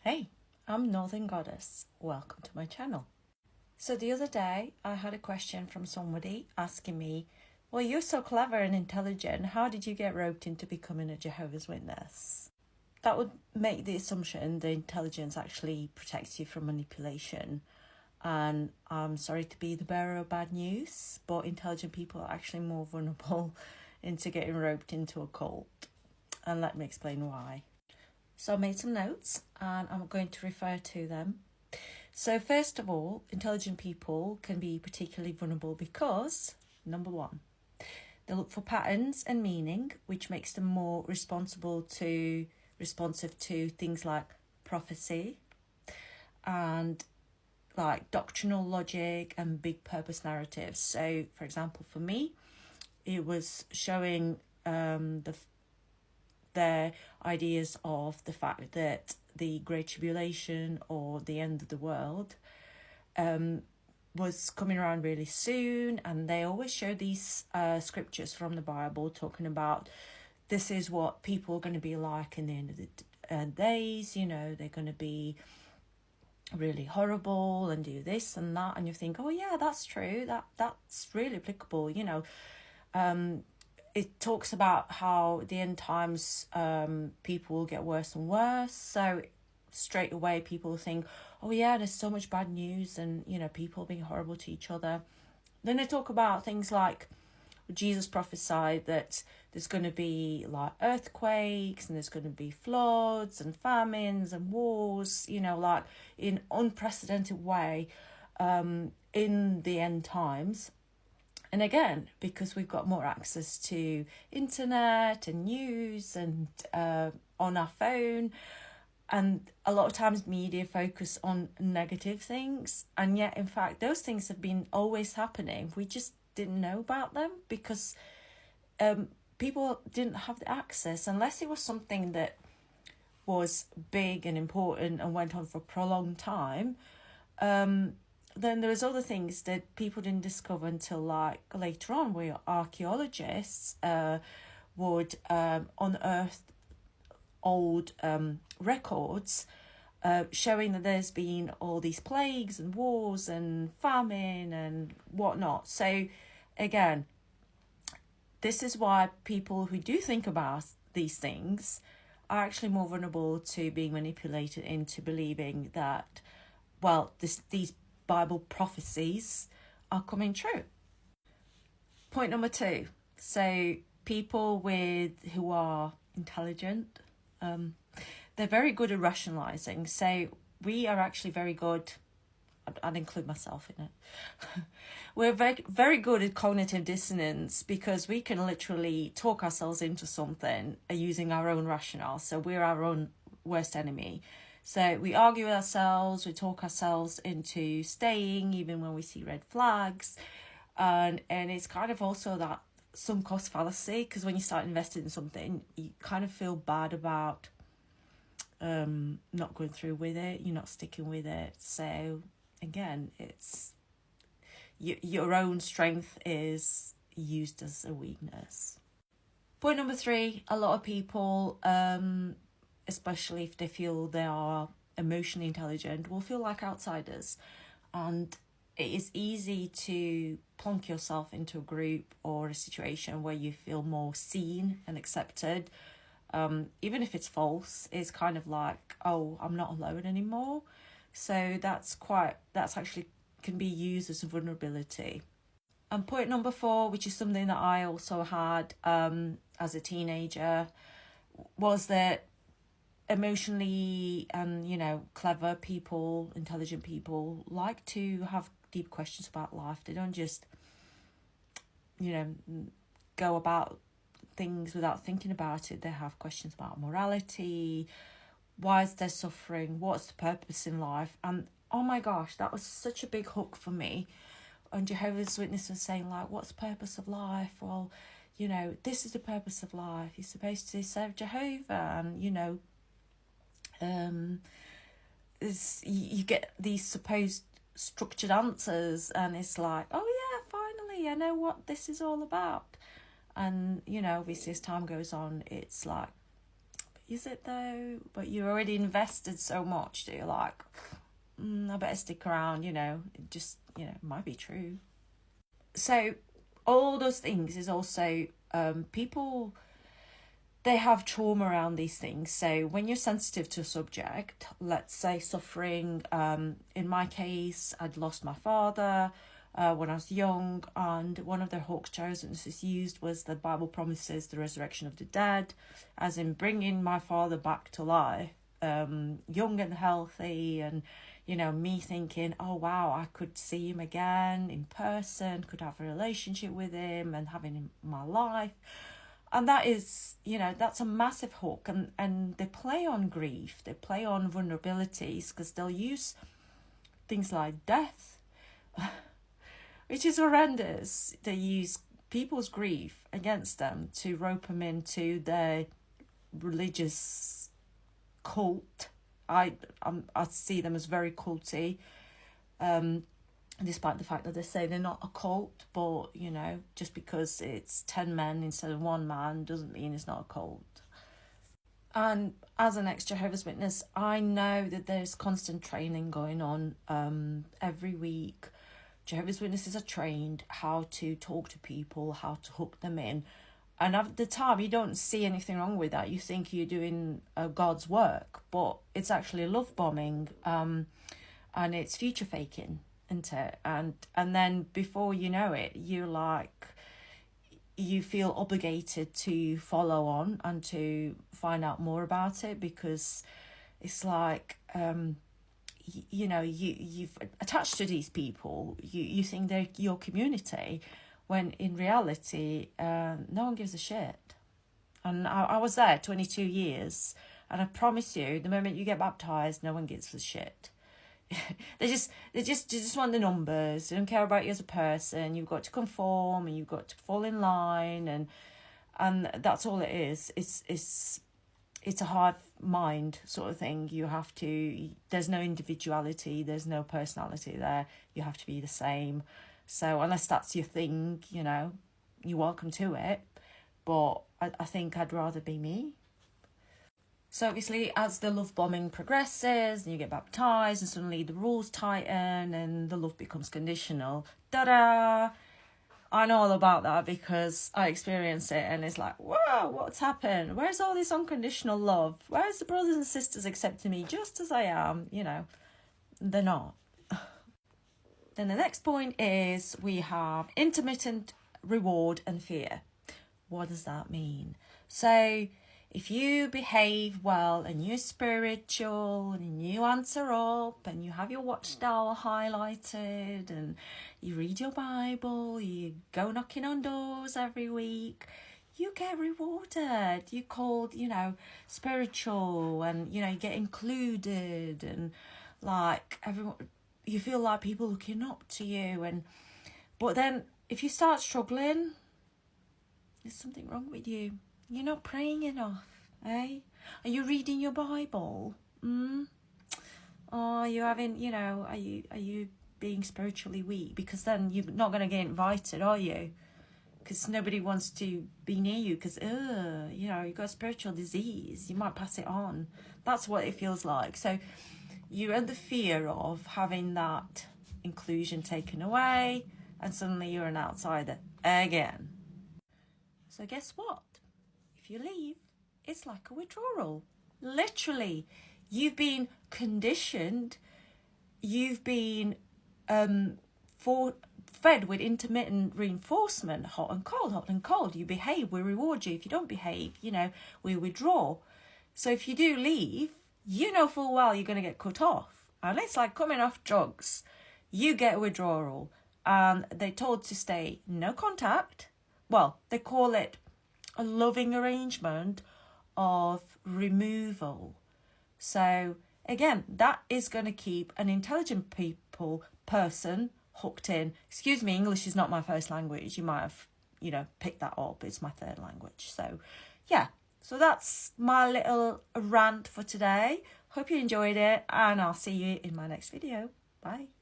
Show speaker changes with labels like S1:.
S1: Hey, I'm Northern Goddess. Welcome to my channel. So the other day I had a question from somebody asking me, well, you're so clever and intelligent, how did you get roped into becoming a Jehovah's Witness? That would make the assumption the intelligence actually protects you from manipulation. And I'm sorry to be the bearer of bad news, but intelligent people are actually more vulnerable into getting roped into a cult. And let me explain why. So I made some notes and I'm going to refer to them. So first of all, intelligent people can be particularly vulnerable because, number one, they look for patterns and meaning, which makes them more responsive to things like prophecy and like doctrinal logic and big purpose narratives. So for example, for me, it was showing their ideas of the fact that the Great Tribulation or the end of the world was coming around really soon, and they always show these scriptures from the Bible talking about this is what people are going to be like in the end of the days. You know, they're going to be really horrible and do this and that, and you think, oh yeah, that's true, that's really applicable. You know, it talks about how the end times people will get worse and worse. So straight away people think, oh yeah, there's so much bad news and, you know, people being horrible to each other. Then they talk about things like Jesus prophesied that there's going to be like earthquakes and there's going to be floods and famines and wars, you know, like in unprecedented way in the end times. And again, because we've got more access to internet and news and on our phone, and a lot of times media focus on negative things, and yet in fact those things have been always happening. We just didn't know about them because people didn't have the access, unless it was something that was big and important and went on for a prolonged time. Then there's other things that people didn't discover until like later on, where archaeologists would unearth old records showing that there's been all these plagues and wars and famine and whatnot. So again, this is why people who do think about these things are actually more vulnerable to being manipulated into believing that, well, these Bible prophecies are coming true. Point number two. So people who are intelligent, they're very good at rationalizing. So we are actually very good, I'd include myself in it. We're very, very good at cognitive dissonance because we can literally talk ourselves into something using our own rationale. So we're our own worst enemy. So we argue with ourselves, we talk ourselves into staying even when we see red flags. And it's kind of also that sunk cost fallacy, because when you start investing in something, you kind of feel bad about not going through with it, you're not sticking with it. So again, it's your own strength is used as a weakness. Point number three, a lot of people, especially if they feel they are emotionally intelligent, will feel like outsiders. And it is easy to plonk yourself into a group or a situation where you feel more seen and accepted. Even if it's false, it's kind of like, oh, I'm not alone anymore. So that's actually can be used as a vulnerability. And point number four, which is something that I also had as a teenager, was that emotionally and, you know, clever people, intelligent people like to have deep questions about life. They don't just, you know, go about things without thinking about it. They have questions about morality, why is there suffering, what's the purpose in life. And oh my gosh, that was such a big hook for me. And Jehovah's Witness was saying, like, what's the purpose of life? Well, you know, this is the purpose of life. You're supposed to serve Jehovah. And, you know, you get these supposed structured answers, and it's like, oh yeah, finally I know what this is all about. And, you know, obviously as time goes on, it's like is it though? But you already invested so much that you're like, I better stick around, it just, it might be true. So all those things is also, people, they have trauma around these things. So when you're sensitive to a subject, let's say suffering, in my case, I'd lost my father when I was young, and one of the hooks Jehovah's Witnesses used was the Bible promises the resurrection of the dead, as in bringing my father back to life, young and healthy, and me thinking, oh wow, I could see him again in person, could have a relationship with him and having him in my life. And that is, that's a massive hook. And they play on grief, they play on vulnerabilities, because they'll use things like death, which is horrendous. They use people's grief against them to rope them into their religious cult. I see them as very culty, despite the fact that they say they're not a cult. But just because it's 10 men instead of one man doesn't mean it's not a cult. And as an ex-Jehovah's Witness, I know that there's constant training going on every week. Jehovah's Witnesses are trained how to talk to people, how to hook them in. And at the time, you don't see anything wrong with that. You think you're doing God's work, but it's actually love bombing, and it's future faking, isn't it? And then before you know it, you feel obligated to follow on and to find out more about it, because it's like, you've attached to these people. You think they're your community, when in reality, no one gives a shit. And I was there 22 years, and I promise you, the moment you get baptized, no one gives a shit. they just want the numbers. They don't care about you as a person. You've got to conform, and you've got to fall in line, and that's all it is. It's a hive mind sort of thing. There's no individuality, there's no personality there. You have to be the same. So unless that's your thing, you're welcome to it. But I think I'd rather be me. So obviously, as the love bombing progresses and you get baptized and suddenly the rules tighten and the love becomes conditional, ta-da! I know all about that because I experienced it, and it's like, whoa, what's happened? Where's all this unconditional love? Where's the brothers and sisters accepting me just as I am? They're not. Then the next point is we have intermittent reward and fear. What does that mean? So if you behave well and you're spiritual and you answer up and you have your watchtower highlighted and you read your Bible, you go knocking on doors every week, you get rewarded. You're called, spiritual, and, you get included, and like everyone, you feel like people looking up to you. But then if you start struggling, there's something wrong with you. You're not praying enough, eh? Are you reading your Bible? Or are you having, are you being spiritually weak? Because then you're not going to get invited, are you? Because nobody wants to be near you because, you've got spiritual disease. You might pass it on. That's what it feels like. So you're under fear of having that inclusion taken away, and suddenly you're an outsider again. So guess what? If you leave, it's like a withdrawal. Literally, you've been conditioned. You've been fed with intermittent reinforcement, hot and cold, hot and cold. You behave, we reward you. If you don't behave, we withdraw. So if you do leave, you know full well you're going to get cut off. And it's like coming off drugs. You get a withdrawal. And they're told to stay no contact. Well, they call it a loving arrangement of removal. So again, that is going to keep an intelligent person hooked in. Excuse me, English is not my first language. You might have, picked that up. It's my third language. So yeah, so that's my little rant for today. Hope you enjoyed it, and I'll see you in my next video. Bye.